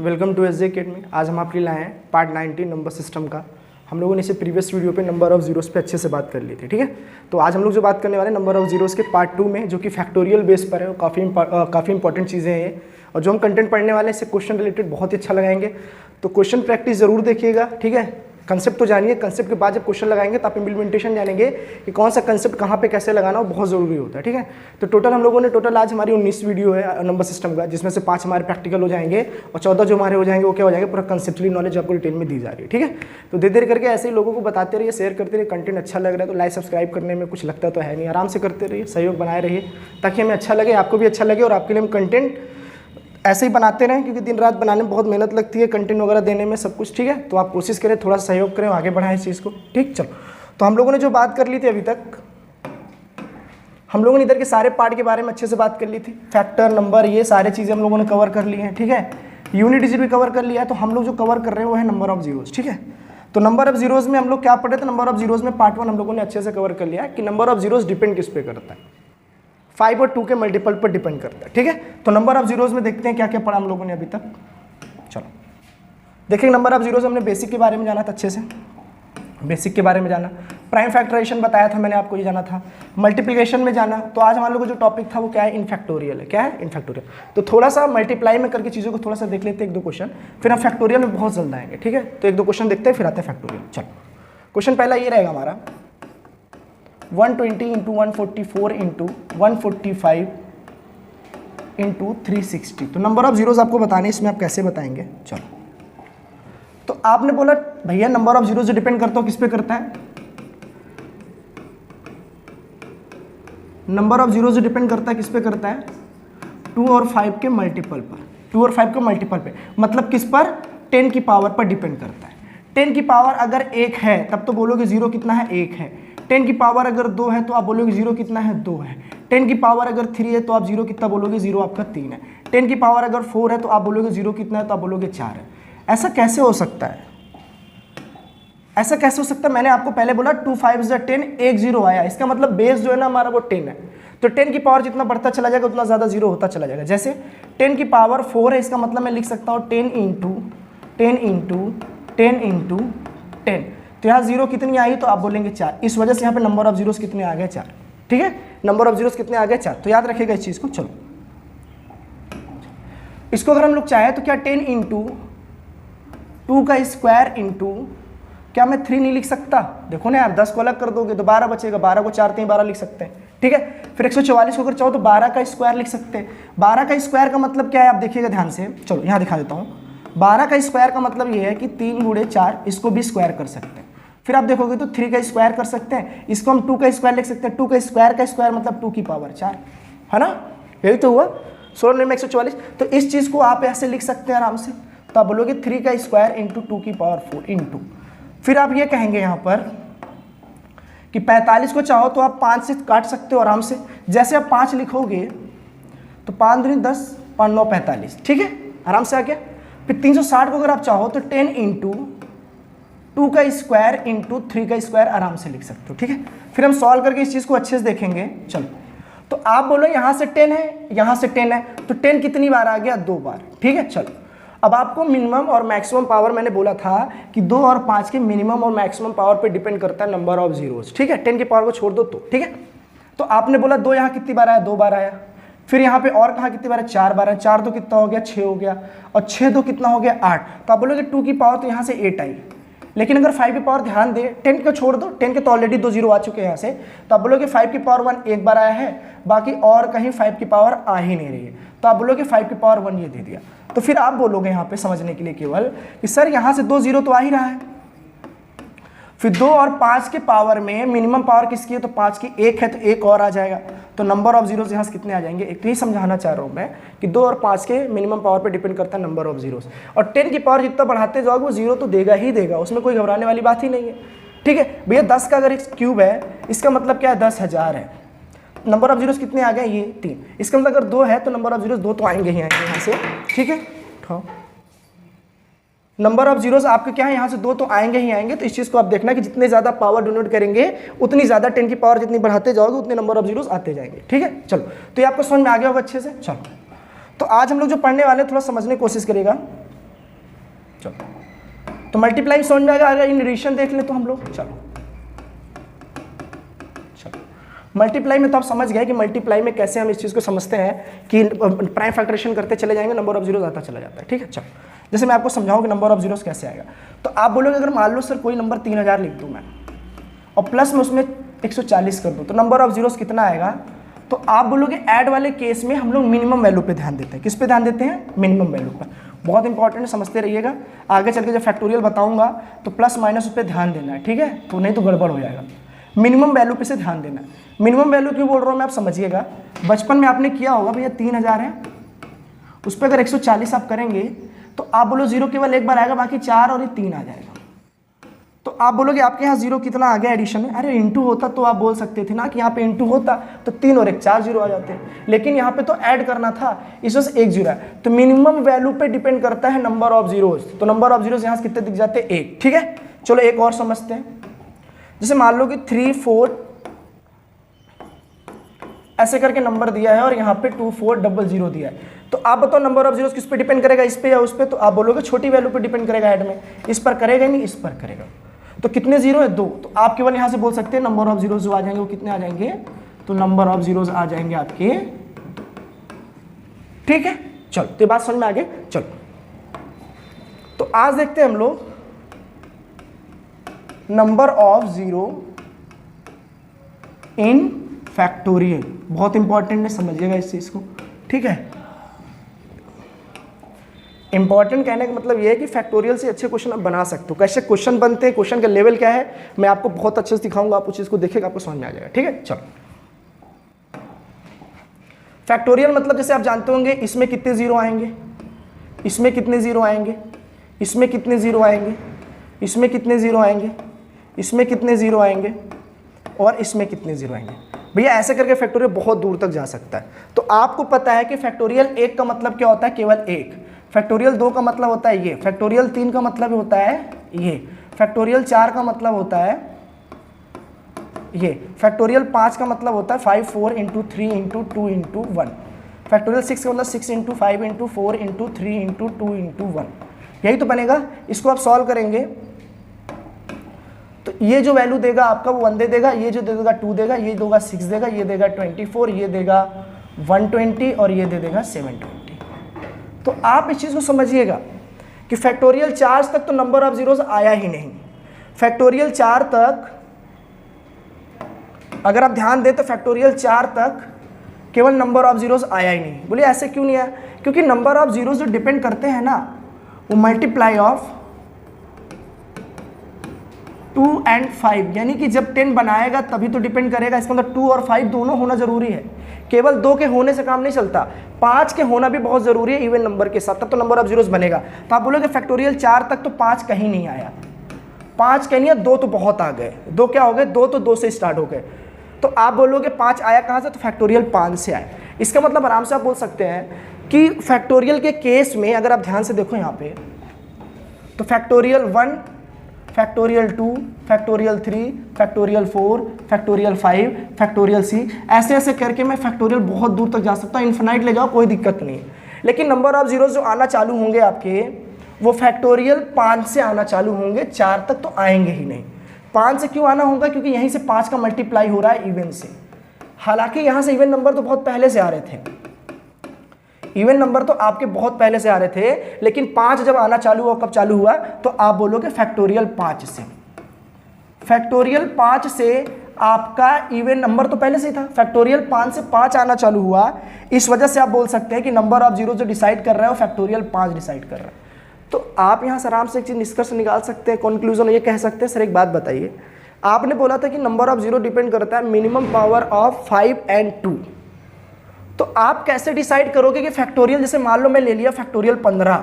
Welcome to SJ academy. आज हम आपके लिए लाए हैं पार्ट 19 नंबर सिस्टम का। हम लोगों ने इसे प्रीवियस वीडियो पे नंबर ऑफ जीरोस पे अच्छे से बात कर ली थी, ठीक है। तो आज हम लोग जो बात करने वाले हैं नंबर ऑफ जीरोस के पार्ट 2 में, जो कि फैक्टोरियल बेस पर है। काफ़ी इंपॉर्टेंट चीज़ें हैं ये, और जो हम कंटेंट पढ़ने वाले हैं इससे क्वेश्चन रिलेटेड बहुत ही अच्छा लगाएंगे। तो क्वेश्चन प्रैक्टिस जरूर देखिएगा, ठीक है। कंसेप्ट तो जानिए, कंसेप्ट के बाद जब क्वेश्चन लगाएंगे तो आप इम्प्लीमेंटेशन जानेंगे कि कौन सा कंसेप्ट कहाँ पे कैसे लगाना, वो बहुत ज़रूरी होता है, ठीक है। तो टोटल हम लोगों ने आज हमारी 19 वीडियो है नंबर सिस्टम का, जिसमें से 5 हमारे प्रैक्टिकल हो जाएंगे और 14 जो हमारे हो जाएंगे वो क्या हो जाएंगे, पूरा कंसेप्चुअली नॉलेज आपको डिटेल में दी जा रही है, ठीक है। तो धीरे धीरे करके ऐसे ही लोगों को बताते रहिए, शेयर करते रहिए। कंटेंट अच्छा लग रहा है तो लाइक सब्सक्राइब करने में कुछ लगता तो है नहीं, आराम से करते रहिए, सहयोग बनाए रहिए ताकि हमें अच्छा लगे, आपको भी अच्छा लगे, और आपके लिए हम कंटेंट ऐसे ही बनाते रहें, क्योंकि दिन रात बनाने में बहुत मेहनत लगती है, कंटेंट वगैरह देने में सब कुछ, ठीक है। तो आप कोशिश करें, थोड़ा सहयोग करें, आगे बढ़ाएं इस चीज़ को, ठीक। चलो, तो हम लोगों ने जो बात कर ली थी अभी तक, हम लोगों ने इधर के सारे पार्ट के बारे में अच्छे से बात कर ली थी। फैक्टर, नंबर, ये सारी चीज़ें हम लोगों ने कवर कर ली हैं, ठीक है। यूनिट डिजिट भी कवर कर लिया है। तो हम लोग जो कवर कर रहे हैं वो है नंबर ऑफ जीरोज़, ठीक है। तो नंबर ऑफ जीरोज़ में हम लोग क्या पढ़े थे, नंबर ऑफ जीरोज़ में पार्ट 1 हम लोगों ने अच्छे से कवर कर लिया है कि नंबर ऑफ जीरोज़ डिपेंड किस पे करता है, 5 और 2 के मल्टीपल पर डिपेंड करता है, ठीक है। तो नंबर ऑफ जीरोज़ में देखते हैं क्या क्या पढ़ा हम लोगों ने अभी तक। चलो देखिए, नंबर ऑफ जीरोज़ हमने बेसिक के बारे में जाना था, अच्छे से बेसिक के बारे में जाना। प्राइम फैक्टराइजेशन बताया था मैंने आपको, ये जाना था। मल्टीप्लिकेशन में जाना। तो आज हमारे लोगों को जो टॉपिक था वो क्या है, इन फैक्टोरियल है। क्या है, इन फैक्टोरियल। तो थोड़ा सा मल्टीप्लाई में करके चीज़ों को थोड़ा सा देख लेते हैं, 1-2 क्वेश्चन, फिर हम फैक्टोरियल में बहुत जल्द आएंगे, ठीक है। तो 1-2 क्वेश्चन देखते हैं, फिर आते हैं फैक्टोरियल। चलो, क्वेश्चन पहला ये रहेगा हमारा, 120 इंटू 144 इंटू 145 इंटू 360। तो नंबर ऑफ जीरोज आपको बताने, इसमें आप कैसे बताएंगे। चलो, तो आपने बोला भैया नंबर ऑफ जीरोज डिपेंड करता हो किस पे करता है, नंबर ऑफ जीरोज डिपेंड करता है किस पे करता है, 2 और 5 के मल्टीपल पर। 2 और 5 के मल्टीपल पे मतलब किस पर, 10 की पावर पर डिपेंड करता है। 10 की पावर अगर 1 है तब तो बोलोगे जीरो कितना है, 1 है। 10 की पावर अगर 2 है तो आप बोलोगे जीरो कितना है, 2 है। 10 की पावर अगर 3 है तो आप जीरो कितना बोलोगे, जीरो आपका 3 है। 10 की पावर अगर 4 है तो आप बोलोगे जीरो कितना है, तो आप बोलोगे 4 है। ऐसा कैसे हो सकता है, ऐसा कैसे हो सकता है। मैंने आपको पहले बोला 2 5 = 10, एक जीरो आया, इसका मतलब बेस जो है ना हमारा वो 10 है। तो 10 की पावर जितना बढ़ता चला जाएगा उतना ज़्यादा जीरो होता चला जाएगा। जैसे 10 की पावर 4 है, इसका मतलब मैं लिख सकता हूँ 10 इंटू 10 इंटू 10 इंटू 10। तो यहाँ जीरो कितनी आई, तो आप बोलेंगे 4। इस वजह से यहाँ पे नंबर ऑफ जीरोस कितने आ गए, 4, ठीक है। नंबर ऑफ जीरोस कितने आ गए, 4। तो याद रखिएगा इस चीज़ को। चलो, इसको अगर हम लोग चाहें तो क्या 10 इंटू 2 का स्क्वायर इंटू, क्या मैं 3 नहीं लिख सकता। देखो ना यार, 10 को अलग कर दोगे तो 12 बचेगा, 12 को 4 3 12 लिख सकते हैं, ठीक है। फिर 144 को अगर चाहो तो 12 का स्क्वायर लिख सकते हैं। 12 का स्क्वायर का मतलब क्या है, आप देखिएगा ध्यान से। चलो यहाँ दिखा देता हूँ। 12 का स्क्वायर का मतलब ये है कि 3 × 4, इसको भी स्क्वायर कर सकते हैं। फिर आप देखोगे तो 3 का स्क्वायर कर सकते हैं, इसको हम 2 का स्क्वायर लिख सकते हैं। 2 का स्क्वायर मतलब 2 की पावर 4, है ना। यही तो हुआ 16 में 144। तो इस चीज़ को आप ऐसे लिख सकते हैं आराम से। तो आप बोलोगे 3 का स्क्वायर इंटू 2 की पावर 4 इंटू, फिर आप ये कहेंगे यहाँ पर कि 45 को चाहो तो आप 5 से काट सकते हो आराम से। जैसे आप 5 लिखोगे तो 5 दूनी 10, 5 9 45, ठीक है, आराम से आ गया। फिर 360 को अगर आप चाहो तो 10 इंटू 2 का स्क्वायर इंटू 3 का स्क्वायर आराम से लिख सकते हो, ठीक है। फिर हम सॉल्व करके इस चीज़ को अच्छे से देखेंगे। चलो, तो आप बोलो यहाँ से 10 है, यहाँ से 10 है, तो 10 कितनी बार आ गया, 2 बार, ठीक है। चलो, अब आपको मिनिमम और मैक्सिमम पावर, मैंने बोला था कि 2 और 5 के मिनिमम और मैक्सिमम पावर पे डिपेंड करता है नंबर ऑफ जीरोस, ठीक है। 10 की पावर को छोड़ दो तो, ठीक है। तो आपने बोला 2 यहाँ कितनी बार आया, 2 बार आया। फिर यहाँ पे और कहाँ कितनी बार है, 4 बार है। 4 तो कितना हो गया, 6 हो गया, और 6 तो कितना हो गया, 8। तो आप बोलोगे 2 की पावर तो यहाँ से 8 आई, लेकिन अगर 5 की पावर ध्यान दे, 10 को छोड़ दो, 10 के तो ऑलरेडी 2 जीरो आ चुके हैं यहाँ से। तो आप बोलोगे 5 की पावर 1 एक बार आया है, बाकी और कहीं 5 की पावर आ ही नहीं रही है। तो आप बोलोगे 5 की पावर 1 ये दे दिया। तो फिर आप बोलोगे यहाँ पे समझने के लिए केवल कि सर यहाँ से 2 जीरो तो आ ही रहा है। फिर 2 और 5 के पावर में मिनिमम पावर किसकी है, तो 5 की 1 है, तो 1 और आ जाएगा। तो नंबर ऑफ जीरोस यहाँ से कितने आ जाएंगे, एक तो ही समझाना चाह रहा हूँ मैं कि 2 और 5 के मिनिमम पावर पे डिपेंड करता है नंबर ऑफ जीरोस। और 10 की पावर जितना बढ़ाते जाओगे वो जीरो तो देगा ही देगा, उसमें कोई घबराने वाली बात ही नहीं है, ठीक है भैया। 10 का अगर एक क्यूब है, इसका मतलब क्या है, 10,000 है। नंबर ऑफ जीरोस कितने आ गए, ये 3। इसका मतलब अगर 2 है तो नंबर ऑफ जीरोस 2 तो आएंगे ही आएंगे यहाँ से, ठीक है। नंबर ऑफ जीरोस आपके क्या है, यहाँ से 2 तो आएंगे ही आएंगे। तो इस चीज़ को आप देखना कि जितने ज़्यादा पावर डोनेट करेंगे उतनी ज़्यादा 10 की पावर जितनी बढ़ाते जाओगे उतने नंबर ऑफ जीरोस आते जाएंगे, ठीक है। चलो, तो ये आपको समझ में आ गया होगा अच्छे से। चलो, तो आज हम लोग जो पढ़ने वाले हैं थोड़ा समझने की कोशिश करेगा। चलो तो मल्टीप्लाई समझ में आएगा। अगर इन एडिशन देख ले तो हम लोग चलो मल्टीप्लाई में तो आप समझ गए कि मल्टीप्लाई में कैसे हम इस चीज़ को समझते हैं कि प्राइम फैक्टरेशन करते चले जाएंगे, नंबर ऑफ जीरोस आता चला जाता है। ठीक है, चलो जैसे मैं आपको समझाऊं कि नंबर ऑफ जीरोस कैसे आएगा। तो आप बोलोगे अगर मान लो सर कोई नंबर 3000 लिख दूं मैं और प्लस में उसमें 140 कर दूं तो नंबर ऑफ जीरोस कितना आएगा। तो आप बोलोगे ऐड वाले केस में हम लोग मिनिमम वैल्यू पे ध्यान देते हैं। किस पे ध्यान देते हैं? मिनिमम वैल्यू पर। बहुत इंपॉर्टेंट है, समझते रहिएगा। आगे चल के जब फैक्टोरियल बताऊंगा तो प्लस माइनस उस पर ध्यान देना है, ठीक है, तो नहीं तो गड़बड़ हो जाएगा। मिनिमम वैल्यू पे से ध्यान देना है। मिनिमम वैल्यू क्यों बोल रहा हूँ मैं, आप समझिएगा। बचपन में आपने किया होगा भैया 3000 है, उस पर अगर 140 आप करेंगे तो आप बोलो जीरो केवल एक बार आएगा, बाकी 4 और ये 3 आ जाएगा। तो आप बोलोगे आपके यहाँ जीरो कितना आ गया एडिशन में, अरे इंटू होता तो आप बोल सकते थे ना कि यहाँ पे इंटू होता तो 3 और 1 4 जीरो आ जाते, लेकिन यहाँ पे तो ऐड करना था, इस वजह से 1 जीरो है। तो मिनिमम वैल्यू पे डिपेंड करता है नंबर ऑफ जीरोस। तो नंबर ऑफ जीरोस यहाँ से कितने दिख जाते हैं? 1। ठीक है, चलो एक और समझते हैं। जैसे मान लो कि 3 4 ऐसे करके नंबर दिया है और यहाँ पे 2 4 0 दिया है। तो आप बताओ नंबर ऑफ जीरोस किस पे डिपेंड करेगा, इस पे या उस पे? तो आप बोलोगे छोटी वैल्यू पे डिपेंड करेगा ऐड में, इस पर करेगा नहीं, इस पर करेगा। तो कितने जीरो है? 2। तो आप केवल यहाँ से बोल सकते हैं नंबर ऑफ जीरोस जो आ जाएंगे वो कितने आ जाएंगे, तो नंबर ऑफ जीरोस आ जाएंगे आपके। ठीक है, चलो तो ये बात समझ में आ गई। चलो तो आज देखते हैं हम लोग number of zero in factorial. बहुत इंपॉर्टेंट है, समझिएगा इस चीज को। ठीक है, इंपॉर्टेंट कहने का मतलब ये है कि फैक्टोरियल से अच्छे क्वेश्चन आप बना सकते हो। कैसे क्वेश्चन बनते हैं, क्वेश्चन का लेवल क्या है, मैं आपको बहुत अच्छे से दिखाऊंगा। आप उस चीज को देखिएगा, आपको समझ में आ जाएगा। ठीक है, चलो फैक्टोरियल मतलब जैसे आप जानते होंगे इसमें कितने जीरो आएंगे, इसमें कितने जीरो आएंगे, इसमें कितने जीरो आएंगे, इसमें कितने जीरो आएंगे, इसमें कितने जीरो आएंगे और इसमें कितने जीरो आएंगे। भैया ऐसे करके फैक्टोरियल बहुत दूर तक जा सकता है। तो आपको पता है कि फैक्टोरियल 1 का मतलब क्या होता है, केवल 1। फैक्टोरियल 2 का मतलब होता है ये, फैक्टोरियल 3 का मतलब होता है ये, फैक्टोरियल 4 का मतलब होता है ये, फैक्टोरियल 5 का मतलब होता है 5 4 इंटू 3 इंटू 2 इंटू 1, फैक्टोरियल 6 का मतलब 6 into 5 into 4 into 3 into 2 into 1। यही तो बनेगा। इसको आप सॉल्व करेंगे तो ये जो वैल्यू देगा आपका वो 1 दे देगा, ये जो दे देगा 2 देगा, ये देगा 6 देगा, ये देगा 24, ये देगा 120 और ये दे देगा 720। तो आप इस चीज़ को समझिएगा कि फैक्टोरियल 4 तक तो नंबर ऑफ जीरोस आया ही नहीं। फैक्टोरियल 4 तक अगर आप ध्यान दें तो फैक्टोरियल 4 तक केवल नंबर ऑफ जीरोस आया ही नहीं। बोलिए ऐसे क्यों नहीं आया? क्योंकि नंबर ऑफ जीरोस जो डिपेंड करते हैं ना वो मल्टीप्लाई ऑफ 2 और 5, यानी कि जब 10 बनाएगा तभी तो डिपेंड करेगा। इसका मतलब 2 और 5 दोनों होना जरूरी है, केवल 2 के होने से काम नहीं चलता, 5 के होना भी बहुत जरूरी है इवन नंबर के साथ, तब तो नंबर ऑफ जीरोस बनेगा। तो आप बोलोगे फैक्टोरियल 4 तक तो 5 कहीं नहीं आया, 5 कहीं नहीं है, 2 तो बहुत आ गए। 2 क्या हो गए? 2 तो 2 से स्टार्ट हो गए। तो आप बोलोगे 5 आया कहाँ से? तो फैक्टोरियल 5 से आया। इसका मतलब आराम से आप बोल सकते हैं कि फैक्टोरियल के केस में अगर आप ध्यान से देखो यहाँ पे तो factorial 1, factorial 2, factorial 3, factorial 4, factorial 5, factorial सी, ऐसे ऐसे करके मैं फैक्टोरियल बहुत दूर तक जा सकता हूँ। इन्फिनाइट ले जाओ कोई दिक्कत नहीं। लेकिन नंबर ऑफ जीरोस जो आना चालू होंगे आपके वो फैक्टोरियल 5 से आना चालू होंगे, 4 तक तो आएंगे ही नहीं। 5 से क्यों आना होगा? क्योंकि यहीं से 5 का मल्टीप्लाई हो रहा है इवन से। हालांकि यहाँ से इवन नंबर तो बहुत पहले से आ रहे थे, इवन नंबर तो आपके बहुत पहले से आ रहे थे, लेकिन 5 जब आना चालू हुआ, कब चालू हुआ? तो आप बोलोगे फैक्टोरियल 5 से। फैक्टोरियल 5 से आपका इवन नंबर तो पहले से ही था, फैक्टोरियल 5 से 5 आना चालू हुआ, इस वजह से आप बोल सकते हैं कि नंबर ऑफ जीरो जो डिसाइड कर रहा है वो फैक्टोरियल 5 डिसाइड कर रहा है। तो आप यहाँ से आराम से एक चीज़ निष्कर्ष निकाल सकते हैं, कंक्लूजन ये कह सकते हैं। सर एक बात बताइए, आपने बोला था कि नंबर ऑफ जीरो डिपेंड करता है मिनिमम पावर ऑफ 5 और 2, तो आप कैसे डिसाइड करोगे कि फैक्टोरियल, जैसे मान लो मैं ले लिया फैक्टोरियल 15,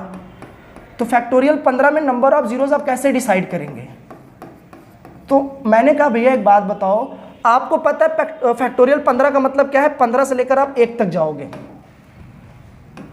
तो फैक्टोरियल 15 में नंबर ऑफ जीरोस आप कैसे डिसाइड करेंगे? तो मैंने कहा भैया एक बात बताओ, आपको पता है फैक्टोरियल 15 का मतलब क्या है? 15 से लेकर आप 1 तक जाओगे।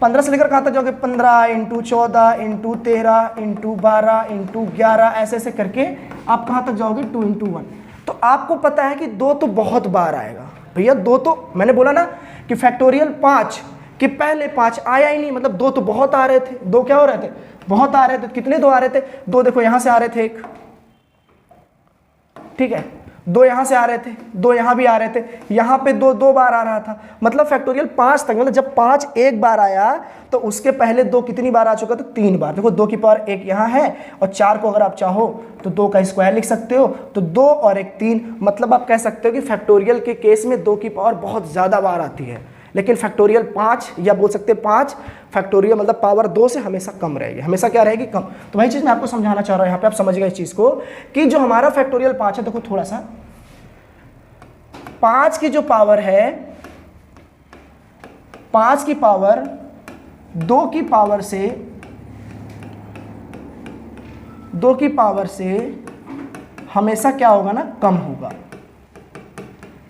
15 से लेकर कहाँ तक जाओगे? 15 इंटू 14 इंटू 13 इंटू 12 इंटू 11, ऐसे ऐसे करके आप कहाँ तक जाओगे? 2 इंटू 1। तो आपको पता है कि 2 तो बहुत बार आएगा भैया, 2 तो मैंने बोला ना कि फैक्टोरियल 5 कि पहले 5 आया ही नहीं, मतलब 2 तो बहुत आ रहे थे, 2 क्या हो रहे थे, बहुत आ रहे थे। कितने 2 आ रहे थे, 2 देखो यहां से आ रहे थे एक, ठीक है, 2 यहां से आ रहे थे, 2 यहां भी आ रहे थे, यहां पे 2 बार आ रहा था, मतलब फैक्टोरियल 5 तक, मतलब जब 5 एक बार आया तो उसके पहले 2 कितनी बार आ चुका था, 3 बार। देखो 2 की पावर 1 यहां है और 4 को अगर आप चाहो तो 2 का स्क्वायर लिख सकते हो, तो 2 और 1 3, मतलब आप कह सकते हो कि फैक्टोरियल के केस में 2 की पावर बहुत ज्यादा बार आती है, लेकिन फैक्टोरियल 5 या बोल सकते हैं 5 फैक्टोरियल मतलब पावर 2 से हमेशा कम रहेगी, हमेशा क्या रहेगी, कम। तो वही चीज़ मैं आपको समझाना चाह रहा हूँ, यहाँ पे आप समझ गए इस चीज़ को कि जो हमारा फैक्टोरियल 5 है, देखो थोड़ा सा 5 की जो पावर है, 5 की पावर 2 की पावर से 2 की पावर से हमेशा क्या होगा ना, कम होगा।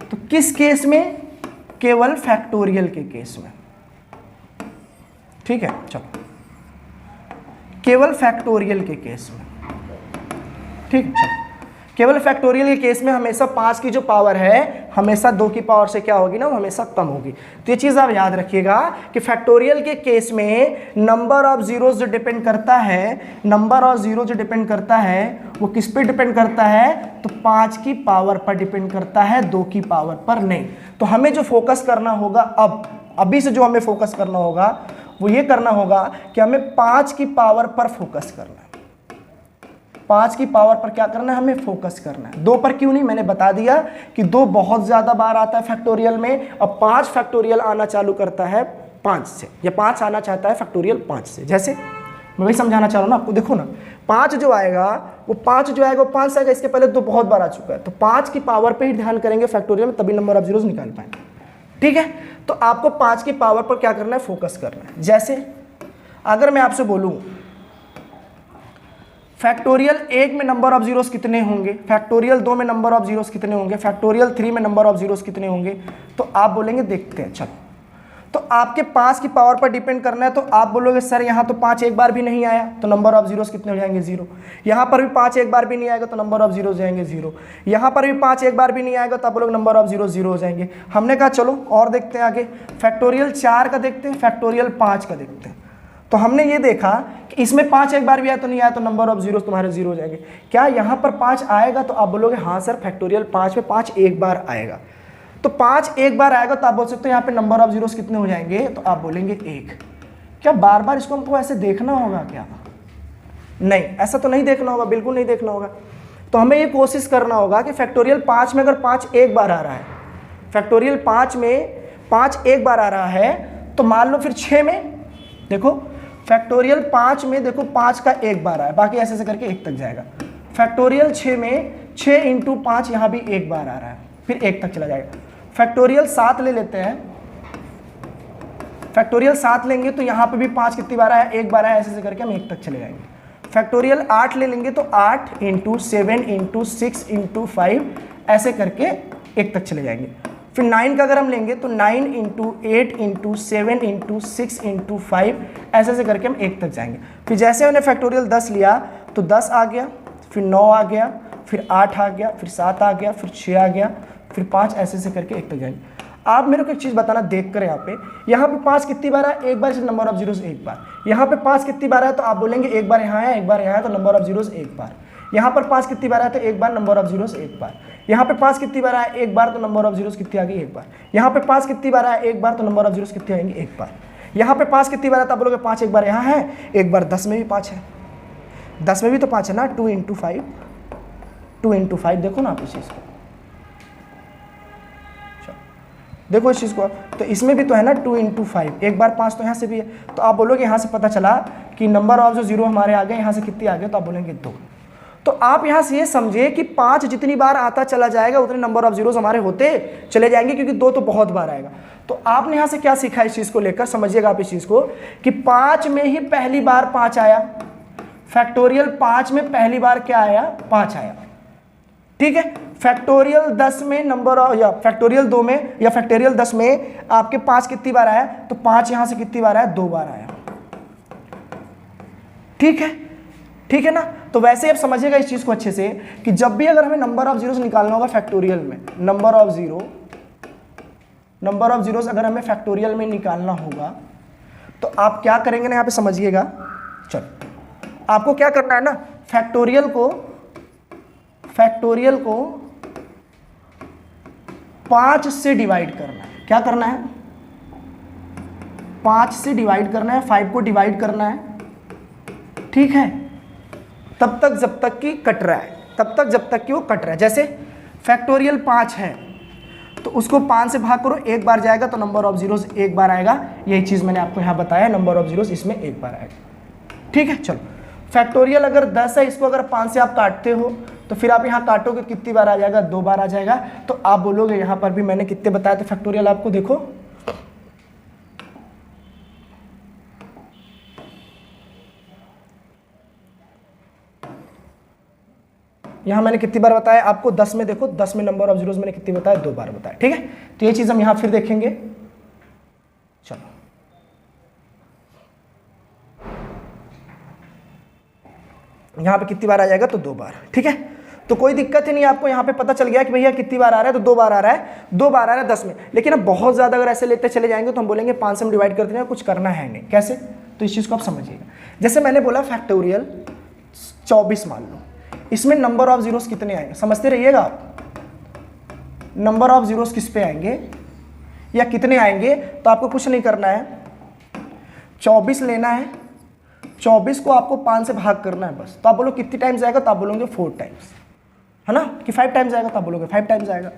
तो किस केस में, केवल फैक्टोरियल के केस में, ठीक है, चलो केवल फैक्टोरियल के केस में, ठीक है, चलो केवल फैक्टोरियल के केस में हमेशा 5 की जो पावर है हमेशा 2 की पावर से क्या होगी ना, वो हमेशा कम होगी। तो ये चीज़ आप याद रखिएगा कि फैक्टोरियल के केस में नंबर ऑफ जीरोस जो डिपेंड करता है, नंबर ऑफ जीरो जो डिपेंड करता है वो किस पे डिपेंड करता है, तो 5 की पावर पर डिपेंड करता है, 2 की पावर पर नहीं। तो हमें जो फोकस करना होगा, अभी से जो हमें फोकस करना होगा वो ये करना होगा कि हमें 5 की पावर पर फोकस करना है, 5 की पावर पर क्या करना है, हमें फोकस करना है। 2 पर क्यों नहीं, मैंने बता दिया कि 2 बहुत ज्यादा बार आता है फैक्टोरियल में, और 5 फैक्टोरियल आना चालू करता है 5 से, या 5 आना चाहता है फैक्टोरियल 5 से। जैसे मैं वही समझाना चाह रहा हूं ना आपको, देखो ना 5 जो आएगा वो 5 जो आएगा वो 5 से आएगा, इसके पहले 2 बहुत बार आ चुका है, तो 5 की पावर पे ही ध्यान करेंगे फैक्टोरियल में, तभी नंबर ऑफ जीरोस निकाल पाएंगे, ठीक है। तो आपको 5 की पावर पर क्या करना है, फोकस करना है। जैसे अगर मैं आपसे बोलूं फैक्टोरियल 1 में नंबर ऑफ जीरोस कितने होंगे, फैक्टोरियल 2 में नंबर ऑफ जीरोस कितने होंगे, फैक्टोरियल 3 में नंबर ऑफ जीरोस कितने होंगे, तो आप बोलेंगे देखते हैं। चलो, तो आपके 5 की पावर पर डिपेंड करना है, तो आप बोलोगे सर यहाँ तो 5 एक बार भी नहीं आया, तो नंबर ऑफ जीरोस कितने हो जाएंगे, 0। यहाँ पर भी 5 एक बार भी नहीं आएगा तो नंबर ऑफ जीरोस जाएंगे 0। यहाँ पर भी 5 एक बार भी नहीं आएगा तो आप लोग नंबर ऑफ जीरोस 0 हो जाएंगे। हमने कहा चलो और देखते हैं आगे, फैक्टोरियल 4 का देखते हैं, फैक्टोरियल 5 का देखते हैं। तो हमने ये देखा कि इसमें 5 एक बार भी आया तो नहीं आया, तो नंबर ऑफ जीरोस तुम्हारे 0 हो जाएंगे। क्या यहाँ पर 5 आएगा, तो आप बोलोगे हाँ सर फैक्टोरियल 5 में 5 एक बार आएगा, तो 5 एक बार आएगा, तो आप बोल सकते हो यहाँ पे नंबर ऑफ जीरोस कितने हो जाएंगे, तो आप बोलेंगे 1। क्या बार बार इसको हमको ऐसे देखना होगा क्या, नहीं, ऐसा तो नहीं देखना होगा, बिल्कुल नहीं देखना होगा। तो हमें ये कोशिश करना होगा कि फैक्टोरियल 5 में अगर 5 एक बार आ रहा है, फैक्टोरियल 5 में 5 एक बार आ रहा है, तो मान लो फिर 6 में देखो, फैक्टोरियल 5 में देखो 5 का एक बार आया, बाकी ऐसे ऐसे करके 1 तक जाएगा। फैक्टोरियल 6 में 6 × 5 यहाँ भी एक बार आ रहा है, फिर 1 तक चला जाएगा। फैक्टोरियल 7 ले लेते हैं, फैक्टोरियल 7 लेंगे तो यहाँ पे भी 5 कितनी बार आया, एक बार आया, ऐसे ऐसे करके हम 1 तक चले जाएंगे। फैक्टोरियल 8 ले लेंगे तो 8 × 7 × 6 × 5 ऐसे करके 1 तक चले जाएंगे। फिर 9 का अगर हम लेंगे तो 9 × 8 × 7 × 6 × 5 ऐसे ऐसे करके हम 1 तक जाएंगे। फिर जैसे हमने फैक्टोरियल 10 लिया तो 10 आ गया, फिर 9 आ गया, फिर 8 आ गया, फिर 7 आ गया, फिर 6 आ गया, फिर 5 ऐसे ऐसे करके 1 तक जाएंगे। आप मेरे को एक चीज़ बताना देख कर, यहाँ पे 5 कितनी बार है, एक बार, नंबर ऑफ जीरोस एक बार। यहाँ पे 5 कितनी बार है, तो आप बोलेंगे एक बार यहाँ है, एक बार यहाँ है, तो नंबर ऑफ जीरोस एक बार। यहाँ पर 5 कितनी बार है, तो एक बार, नंबर ऑफ जीरोस एक बार। यहाँ पे 5 कितनी बार है, एक बार, तो नंबर ऑफ जीरोस कितनी आ गई, एक बार। यहाँ पे 5 कितनी बार है, एक बार, तो नंबर ऑफ जीरोस कितने आएंगे, एक बार। यहाँ पे 5 कितनी बार है, तो आप बोलोगे 5 एक बार यहाँ है, एक बार। 10 में भी 5 है, 10 में भी तो 5 है ना, 2 × 5, 2 × 5, देखो ना आप इस चीज़ को, देखो इस चीज़ को, तो इसमें भी तो है ना 2 × 5, एक बार 5 तो यहाँ से भी है। तो आप बोलोगे यहाँ से पता चला कि नंबर ऑफ जो जीरो हमारे आ गए, यहाँ से कितनी आ गए, तो आप बोलेंगे 2। तो आप यहाँ से ये समझिए कि 5 जितनी बार आता चला जाएगा उतने नंबर ऑफ जीरोस हमारे होते चले जाएंगे, क्योंकि 2 तो बहुत बार आएगा। तो आपने यहाँ से क्या सीखा इस चीज़ को लेकर, समझिएगा आप इस चीज़ को कि 5 में ही पहली बार 5 आया, फैक्टोरियल 5 में पहली बार क्या आया, 5 आया, ठीक है। फैक्टोरियल 10 में नंबर ऑफ, या फैक्टोरियल 2 में या फैक्टोरियल 10 में आपके 5 कितनी बार आया, तो 5 यहां से कितनी बार आया, 2 बार आया, ठीक है, ठीक है ना। तो वैसे आप समझिएगा इस चीज को अच्छे से कि जब भी अगर हमें नंबर ऑफ जीरोस निकालना होगा फैक्टोरियल में, number of zero number of zeros अगर हमें फैक्टोरियल में निकालना होगा तो आप क्या करेंगे ना, यहाँ पे समझिएगा। चलो आपको क्या करना है ना, फैक्टोरियल को 5 से डिवाइड करना है। क्या करना है? 5 से डिवाइड करना है, 5 को डिवाइड करना है, ठीक है, तब तक जब तक कि कट रहा है, तब तक जब तक कि वो कट रहा है। जैसे फैक्टोरियल 5 है तो उसको 5 से भाग करो, एक बार जाएगा तो नंबर ऑफ जीरोस एक बार आएगा। यही चीज़ मैंने आपको यहाँ बताया, नंबर ऑफ जीरोस इसमें एक बार आएगा, ठीक है। चलो फैक्टोरियल अगर 10 है, इसको अगर 5 से आप काटते हो तो फिर आप यहाँ काटोगे कितनी बार आ जाएगा? 2 बार आ जाएगा। तो आप बोलोगे यहाँ पर भी मैंने कितने बताया थे फैक्टोरियल आपको, देखो यहाँ मैंने कितनी बार बताया आपको? 10 में देखो, 10 में नंबर ऑफ जीरोस मैंने कितनी बताया? 2 बार बताया, ठीक है। तो ये चीज हम यहाँ फिर देखेंगे। चलो यहाँ पे कितनी बार आ जाएगा? तो 2 बार, ठीक है। तो कोई दिक्कत ही नहीं, आपको यहाँ पे पता चल गया कि भैया कितनी बार आ रहा है, तो 2 बार आ रहा है, 2 बार आ रहा है 10 में। लेकिन अब बहुत ज्यादा अगर ऐसे लेते चले जाएंगे तो हम बोलेंगे 5 से हम डिवाइड करते हैं, कुछ करना है नहीं। कैसे? तो इस चीज को आप समझिएगा। जैसे मैंने बोला फैक्टोरियल 24 मान लो, इसमें नंबर ऑफ जीरोस कितने आएंगे? समझते रहिएगा आप, नंबर ऑफ जीरोस किस पे आएंगे या कितने आएंगे। तो आपको कुछ नहीं करना है, 24 लेना है, 24 को आपको 5 से भाग करना है बस। तो आप बोलो कितनी टाइम्स आएगा? तो आप बोलोगे 4 टाइम्स, है ना, कि 5 टाइम्स आएगा? तो आप बोलोगे 5 टाइम्स आएगा,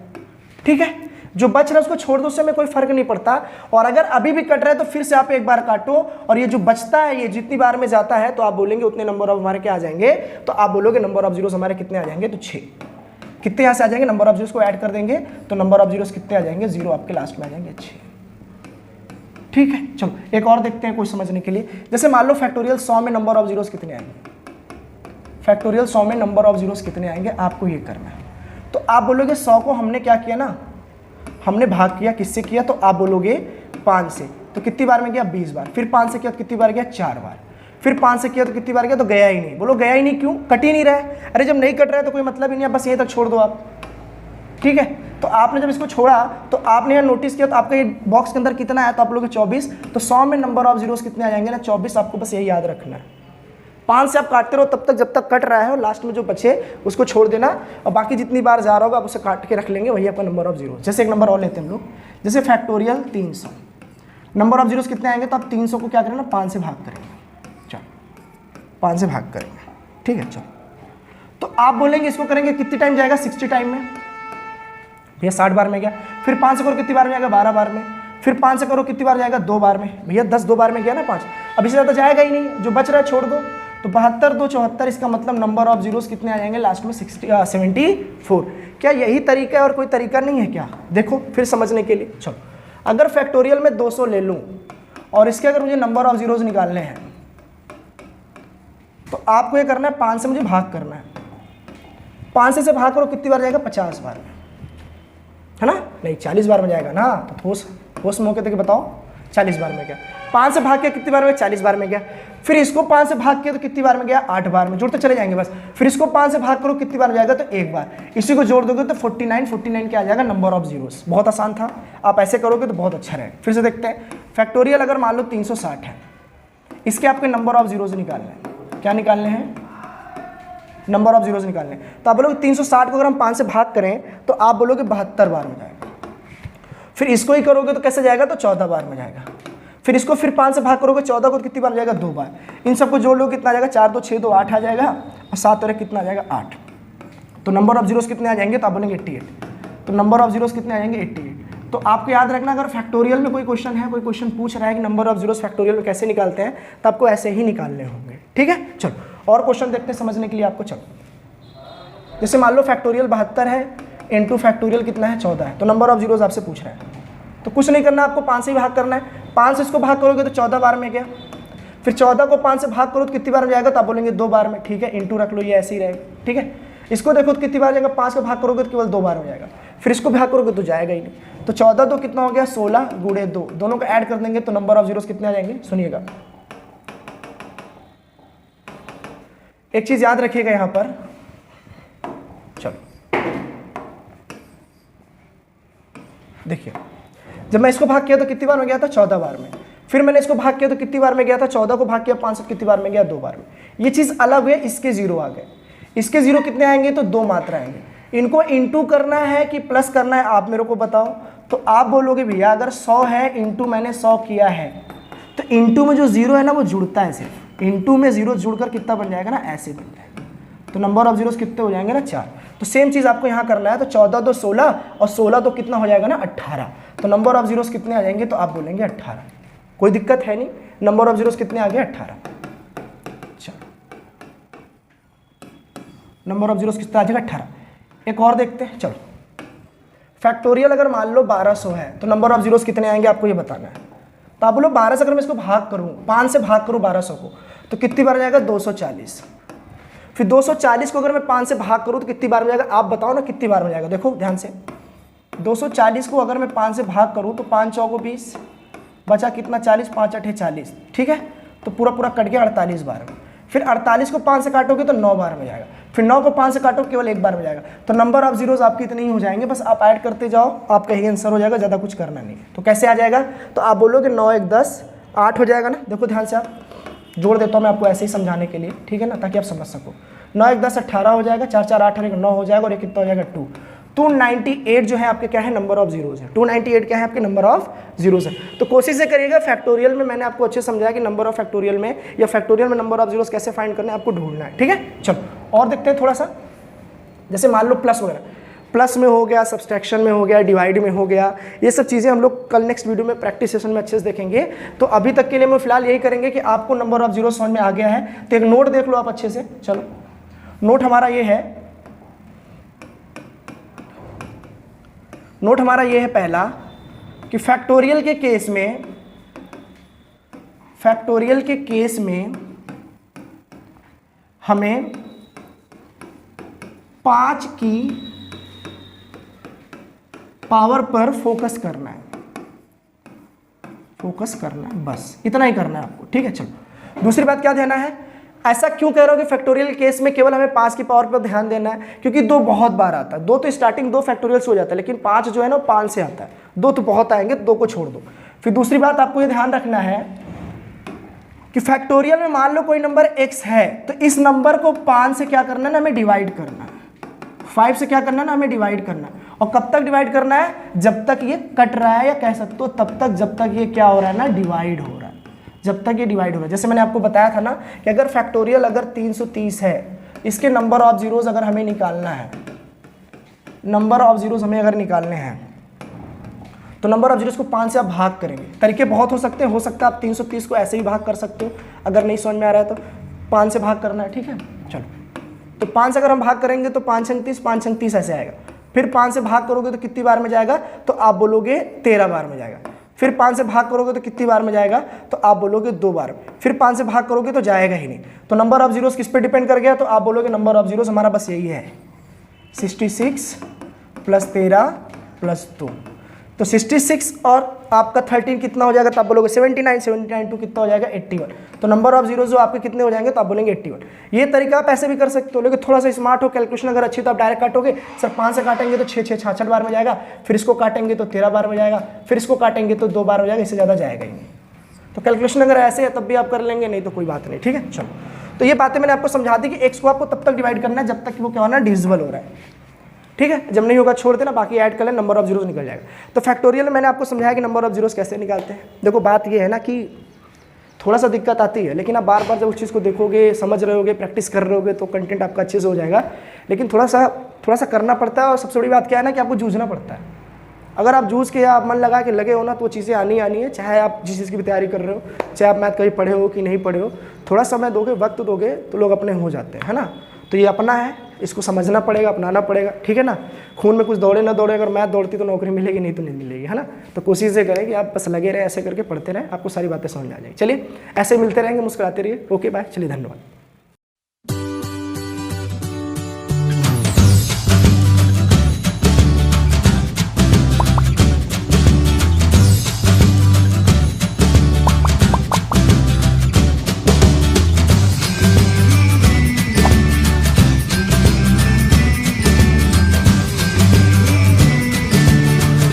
ठीक है। जो बच रहा है उसको छोड़ दो, उससे हमें कोई फर्क नहीं पड़ता। और अगर अभी भी कट रहा है तो फिर से आप एक बार काटो, और ये जो बचता है ये जितनी बार में जाता है तो आप बोलेंगे उतने नंबर ऑफ हमारे क्या आ जाएंगे? तो आप बोलोगे नंबर ऑफ जीरोस हमारे कितने आ जाएंगे? तो 6। कितने यहाँ से आ जाएंगे? नंबर ऑफ जीरोस को ऐड कर देंगे तो नंबर ऑफ जीरोस कितने आ जाएंगे? 0 आपके लास्ट में आ जाएंगे, 6, ठीक है। चलो एक और देखते हैं कुछ समझने के लिए। जैसे मान लो फैक्टोरियल 100 में नंबर ऑफ जीरोस कितने आएंगे? फैक्टोरियल 100 में नंबर ऑफ जीरोस कितने आएंगे? आपको ये करना है। तो आप बोलोगे 100 को हमने क्या किया ना, हमने भाग किया, किससे किया? तो आप बोलोगे 5 से। तो कितनी बार में गया? 20 बार। फिर 5 से किया तो कितनी बार गया? 4 बार। फिर 5 से किया तो कितनी बार गया? तो गया ही नहीं। बोलो गया ही नहीं, क्यों? कट ही नहीं रहा है। अरे जब नहीं कट रहा है तो कोई मतलब ही नहीं है, बस यहीं तक छोड़ दो आप, ठीक है। तो आपने जब इसको छोड़ा तो आपने यहाँ नोटिस किया तो आपका ये बॉक्स के अंदर कितना आया? तो आप लोग 24। तो 100 में नंबर ऑफ जीरोस कितने आ जाएंगे ना? 24। आपको बस यही याद रखना है। 5 से आप काटते रहो तब तक जब तक कट रहा है, और लास्ट में जो बचे उसको छोड़ देना, और बाकी जितनी बार जा रहा होगा आप उसे काट के रख लेंगे, वही आपका नंबर ऑफ जीरो। जैसे एक नंबर और लेते हैं हम लोग, जैसे फैक्टोरियल 300, नंबर ऑफ जीरोस कितने आएंगे? तो आप 300 को क्या करेंगे ना, 5 से भाग करेंगे। चलो 5 से भाग करेंगे, ठीक है। चलो तो आप बोलेंगे इसको करेंगे कितनी टाइम जाएगा? 60 टाइम में। भैया 60 बार में गया। फिर 5 से करो कितनी बार में जाएगा? 12 बार में। फिर 5 से करो कितनी बार जाएगा? 2 बार में। भैया 10 2 बार में गया ना 5। अब इससे ज़्यादा जाएगा ही नहीं, जो बच रहा है छोड़ दो। तो 72 2 74, इसका मतलब नंबर ऑफ जीरोस कितने आ जाएंगे लास्ट में? 74। क्या यही तरीका है और कोई तरीका नहीं है क्या? देखो फिर समझने के लिए। चलो अगर फैक्टोरियल में 200 ले लूँ और इसके अगर मुझे नंबर ऑफ जीरोस निकालने हैं तो आपको ये करना है, 5 से मुझे भाग करना है। 5 से भाग करो कितनी बार जाएगा? 50 बार में, है ना? नहीं 40 बार में जाएगा ना। तो ठोस मौके तक बताओ 40 बार में गया। 5 से भाग के कितनी बार में? 40 बार में गया। फिर इसको 5 से भाग किया तो कितनी बार में गया? 8 बार में। जोड़ते चले जाएंगे बस। फिर इसको 5 से भाग करो कितनी बार में जाएगा? तो 1 बार। इसी को जोड़ दोगे तो 49 क्या आ जाएगा? Number of zeros. बहुत आसान था, आप ऐसे करोगे तो बहुत अच्छा रहेगा। फिर से देखते हैं, फैक्टोरियल अगर मान लो 360 है, इसके आपके नंबर ऑफ जीरोस निकालने हैं। क्या निकालने हैं? नंबर ऑफ जीरोस निकालने। तो आप बोलोगे 360 को अगर हम 5 से भाग करें तो आप बोलोगे 72 बार में जाएगा। फिर इसको ही करोगे तो कैसे जाएगा? तो 14 बार में जाएगा। फिर इसको फिर 5 से भाग करोगे 14 को, कितनी बार जाएगा? 2 बार। इन सबको जोड़ लो कितना आ जाएगा? 4 2 6 2 8 आ जाएगा, और 7 और 1 कितना आ जाएगा? 8। तो नंबर ऑफ जीरोस कितने आ जाएंगे? तो आप बोलेंगे 88। तो नंबर ऑफ जीरोस कितने आ जाएंगे? 88। तो आपको याद रखना, अगर फैक्टोरियल में कोई क्वेश्चन है, कोई क्वेश्चन पूछ रहा है कि नंबर ऑफ जीरोस फैक्टोरियल में कैसे निकालते हैं, तो आपको ऐसे ही निकालने होंगे, ठीक है। चलो और क्वेश्चन देखते हैं समझने के लिए आपको। चलो जैसे मान लो फैक्टोरियल 72 है, इनटू फैक्टोरियल कितना है? 14 है। तो नंबर ऑफ जीरोस आपसे पूछ रहा है, तो कुछ नहीं करना, आपको 5 से ही भाग करना है। 5 से इसको भाग करोगे तो 14 बार में गया। फिर 14 को 5 से भाग करो तो कितनी बार में जाएगा? तो आप बोलेंगे 2 बार में, ठीक है। इंटू रख लो, ये ऐसे ही रहेगा, ठीक है। इसको देखो तो कितनी बार जाएगा? 5 को भाग करोगे तो केवल 2 बार में जाएगा। फिर इसको भाग करोगे तो जाएगा ही नहीं। तो 14 तो कितना हो गया? 16 गुणे 2, दोनों को ऐड कर देंगे तो नंबर ऑफ जीरोस कितने आ जाएंगे? सुनिएगा, एक चीज याद रखिएगा यहां पर। चलो देखिए, जब मैं इसको भाग किया तो कितनी बार में गया था, 14 बार में। फिर मैंने इसको भाग किया तो कितनी बार में गया था, 14 को भाग किया 5 से कितनी बार में गया, 2 बार में। ये चीज़ अलग है, इसके 0 आ गए। इसके 0 कितने आएंगे, तो 2 मात्रा आएंगे। इनको इंटू करना है कि प्लस करना है, आप मेरे को बताओ। तो आप बोलोगे भैया अगर 100 है इंटू मैंने 100 किया है, तो इंटू में जो 0 है ना वो जुड़ता है सिर्फ। इंटू में 0 जुड़कर कितना बन जाएगा ना, ऐसे बन जाएगा। तो नंबर ऑफ जीरोस कितने हो जाएंगे ना, 4। तो सेम चीज़ आपको यहाँ करना है। तो 14 तो 16 और 16 तो कितना हो जाएगा ना, 18। तो नंबर ऑफ जीरोस कितने आ जाएंगे, तो आप बोलेंगे 18। कोई दिक्कत है नहीं। नंबर ऑफ जीरोस कितने आ गए, 18। नंबर ऑफ जीरोस कितना आ जाएगा, 18। एक और देखते हैं, चलो। फैक्टोरियल अगर मान लो 1200 है तो नंबर ऑफ जीरोस कितने आएंगे, आपको ये बताना है। तो आप बोलो 12 से अगर मैं इसको भाग करूँ, 5 से भाग करूँ 1200 को, तो कितनी बार जाएगा, 240। फिर 240 को अगर मैं 5 से भाग करूँ तो कितनी बार में जाएगा, आप बताओ ना कितनी बार में जाएगा। देखो ध्यान से, 240 को अगर मैं 5 से भाग करूँ तो 5 चौको 20, बचा कितना 40, 5 8 40, ठीक है। तो पूरा पूरा कट गया 48 बार में। फिर 48 को 5 से काटोगे तो 9 बार में जाएगा। फिर 9 को 5 से काटो केवल 1 बार में जाएगा। तो नंबर ऑफ जीरोस आपके इतने ही हो जाएंगे, बस आप ऐड करते जाओ, आपका ही आंसर हो जाएगा, ज़्यादा कुछ करना नहीं है। तो कैसे आ जाएगा, तो आप बोलोगे 9 1 10 8 हो जाएगा ना। देखो ध्यान से, आप जोड़ देता हूँ मैं आपको ऐसे ही समझाने के लिए, ठीक है ना, ताकि आप समझ सको। 9 1 10 18 हो जाएगा, 4 4 8 9 हो जाएगा, और ये कितना हो जाएगा 2। 298 जो है आपके क्या है, नंबर ऑफ जीरोस है। 298 क्या है आपके, नंबर ऑफ जीरोस है। तो कोशिश से करिएगा, फैक्टोरियल में मैंने आपको अच्छे समझाया कि नंबर ऑफ फैक्टोरियल में या फैक्टोरियल में नंबर ऑफ जीरोस कैसे फाइंड करना है, आपको ढूंढना है, ठीक है। चलो और देखते हैं थोड़ा सा। जैसे मान लो प्लस वगैरह, प्लस में हो गया, सब्सट्रैक्शन में हो गया, डिवाइड में हो गया, ये सब चीज़ें हम लोग कल नेक्स्ट वीडियो में प्रैक्टिस सेशन में अच्छे से देखेंगे। तो अभी तक के लिए मैं फिलहाल यही करेंगे कि आपको नंबर ऑफ जीरो समझ में आ गया है। तो एक नोट देख लो आप अच्छे से। चलो नोट हमारा ये है, नोट हमारा ये है पहला कि फैक्टोरियल के केस में हमें 5 की पावर पर फोकस करना है, बस इतना ही करना है आपको, ठीक है। चलो दूसरी बात क्या देना है, ऐसा क्यों कह रहा हूं कि फैक्टोरियल केस में केवल हमें 5 की पावर पर ध्यान देना है, क्योंकि 2 बहुत बार आता है। 2 तो स्टार्टिंग 2 फैक्टोरियल से हो जाता है, लेकिन 5 जो है ना 5 से आता है। 2 तो बहुत आएंगे, 2 को छोड़ दो। फिर दूसरी बात आपको ये ध्यान रखना है कि फैक्टोरियल में मान लो कोई नंबर x है, तो इस नंबर को 5 से क्या करना है ना, हमें डिवाइड करना है। 5 से क्या करना है ना, हमें डिवाइड करना है। और कब तक डिवाइड करना है, जब तक ये कट रहा है, या कह सकते हो तब तक जब तक ये क्या हो रहा है ना, डिवाइड हो रहा है। जब तक ये डिवाइड हो रहा है, जैसे मैंने आपको बताया था ना कि अगर फैक्टोरियल अगर 330 है, इसके नंबर ऑफ जीरोस अगर हमें निकालना है, नंबर ऑफ जीरोस हमें अगर निकालने हैं, तो नंबर ऑफ जीरोस को 5 से आप भाग करेंगे। तरीके बहुत हो सकते हैं, आप 330 को ऐसे ही भाग कर सकते हो। अगर नहीं समझ में आ रहा है तो 5 से भाग करना है, ठीक है। चलो तो 5 से अगर हम भाग करेंगे तो 5 अंक 30 ऐसे आएगा। फिर 5 से भाग करोगे तो कितनी बार में जाएगा, तो आप बोलोगे 13 बार में जाएगा। फिर 5 से भाग करोगे तो कितनी बार में जाएगा, तो आप बोलोगे 2 बार में। फिर 5 से भाग करोगे तो जाएगा ही नहीं। तो नंबर ऑफ जीरोस किस पे डिपेंड कर गया, तो आप बोलोगे नंबर ऑफ जीरोस हमारा बस यही है, 66 + 13 + 2। तो 66 और आपका 13 कितना हो जाएगा, तो आप बोलोगे 79 टू कितना हो जाएगा 81। तो नंबर ऑफ जीरोस जो आपके कितने हो जाएंगे, तो आप बोलेंगे 81। ये तरीका आप ऐसे भी कर सकते हो, लेकिन थोड़ा सा स्मार्ट हो, कैलकुलेशन अगर अच्छी तो आप डायरेक्ट काटोगे। सर 5 से काटेंगे तो 6 66 बार में जाएगा, फिर इसको काटेंगे तो 13 बार में जाएगा, फिर इसको काटेंगे तो 2 बार हो जाएगा, इससे ज़्यादा जाएगा ही नहीं। तो कैलकुलेशन अगर ऐसे है तब भी आप कर लेंगे, नहीं तो कोई बात नहीं, ठीक है। चलो तो ये बातें मैंने आपको समझा दी कि x को आपको तब तक डिवाइड करना है जब तक कि वो क्या होना है, डिविजिबल हो रहा है, ठीक है। जब नहीं होगा छोड़ देना, बाकी ऐड कर लें, नंबर ऑफ जीरोस निकल जाएगा। तो फैक्टोरियल में मैंने आपको समझाया कि नंबर ऑफ जीरोस कैसे निकालते हैं। देखो बात ये है ना कि थोड़ा सा दिक्कत आती है, लेकिन आप बार बार जब उस चीज़ को देखोगे, समझ रहे होगे, प्रैक्टिस कर रहे होगे, तो कंटेंट आपका अच्छे से हो जाएगा। लेकिन थोड़ा सा करना पड़ता है, और सबसे बड़ी बात क्या है ना कि आपको जूझना पड़ता है। अगर आप जूझ के या आप मन लगा के लगे हो ना, तो वो चीज़ें आनी है, चाहे आप जिस चीज़ की भी तैयारी कर रहे हो, चाहे आप मैथ कभी पढ़े हो कि नहीं पढ़े हो, थोड़ा समय दोगे, वक्त दोगे, तो लोग अपने हो जाते हैं, है ना। तो ये अपना है, इसको समझना पड़ेगा, अपनाना पड़ेगा, ठीक है ना। खून में कुछ दौड़े ना दौड़े, अगर मैथ दौड़ती तो नौकरी मिलेगी, नहीं तो नहीं मिलेगी, है ना। तो कोशिश ये करें कि आप बस लगे रहे, ऐसे करके पढ़ते रहें, आपको सारी बातें समझ में आ जाएगी। चलिए ऐसे मिलते रहेंगे, मुस्कुराते रहिए। ओके बाय, चलिए धन्यवाद।